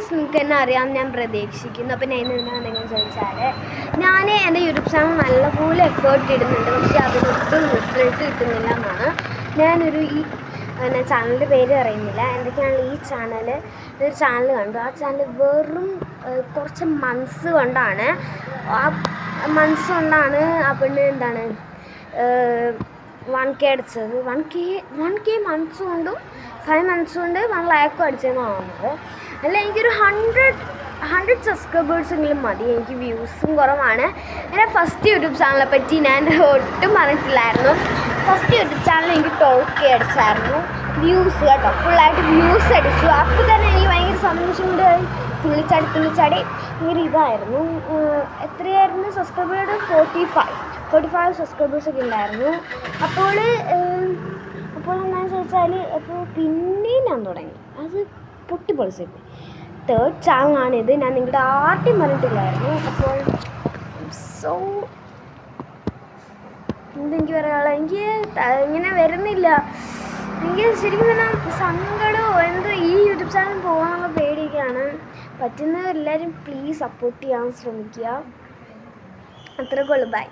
Almost നിങ്ങൾക്ക് തന്നെ അറിയാമെന്ന് ഞാൻ പ്രതീക്ഷിക്കുന്നു. അപ്പോൾ ഞാൻ എന്താണെന്ന് ചോദിച്ചാൽ, ഞാൻ എൻ്റെ യൂട്യൂബ് ചാനൽ നല്ലപോലെ എഫേർട്ട് ഇടുന്നുണ്ട്, പക്ഷേ അതിനൊട്ടും റിസൾട്ട് കിട്ടുന്നില്ല എന്നാണ്. ഞാനൊരു ചാനലിൻ്റെ പേര് പറയുന്നില്ല. എന്തൊക്കെയാണ് ഈ ചാനൽ, ഒരു ചാനൽ കണ്ടു. ആ ചാനൽ വെറും കുറച്ച് മന്ത്സ് കൊണ്ടാണ് ആ പെണ്ണ് എന്താണ് 1K അടിച്ചത്. 1K മന്ത്സ് കൊണ്ടും 5 മന്ത്സ് കൊണ്ട് 1 lakh അടിച്ചതെന്നാണ് തോന്നുന്നത്. അല്ല, എനിക്കൊരു 100 സബ്സ്ക്രൈബേഴ്സെങ്കിലും മതി. എനിക്ക് വ്യൂസും കുറവാണ്. എൻ്റെ ഫസ്റ്റ് യൂട്യൂബ് ചാനലിനെ പറ്റി ഞാൻ ഒട്ടും പറഞ്ഞിട്ടില്ലായിരുന്നു. ഫസ്റ്റ് യൂട്യൂബ് ചാനൽ എനിക്ക് 12K അടിച്ചായിരുന്നു വ്യൂസ് കേട്ടോ. ഫുള്ളായിട്ട് വ്യൂസ് അടിച്ചു. അപ്പോൾ തന്നെ എനിക്ക് ഭയങ്കര സന്തോഷം കൊണ്ട് തുള്ളിച്ചാടി ഭയങ്കര ഇതായിരുന്നു. എത്രയായിരുന്നു സബ്സ്ക്രൈബേഴ്സ്? 45 സബ്സ്ക്രൈബേഴ്സൊക്കെ ഉണ്ടായിരുന്നു. അപ്പോൾ എന്താണെന്ന് ചോദിച്ചാൽ, അപ്പോൾ പിന്നെയും ഞാൻ തുടങ്ങി. അത് പൊളിച്ചു. 3rd ചാനലാണിത്. ഞാൻ നിങ്ങളുടെ ആദ്യം പറഞ്ഞിട്ടില്ലായിരുന്നു. അപ്പോൾ എന്തെനിക്ക് പറയാനുള്ളത്, എനിക്ക് ഇങ്ങനെ വരുന്നില്ല. എനിക്ക് ശരിക്കും പറഞ്ഞാൽ സങ്കടമോ എന്തോ, ഈ യൂട്യൂബ് ചാനൽ പോകാനുള്ള പേടിയൊക്കെയാണ്. പറ്റുന്നവരെല്ലാവരും പ്ലീസ് സപ്പോർട്ട് ചെയ്യാൻ ശ്രമിക്കുക. അത്രയ്ക്കുള്ളൂ. ബൈ.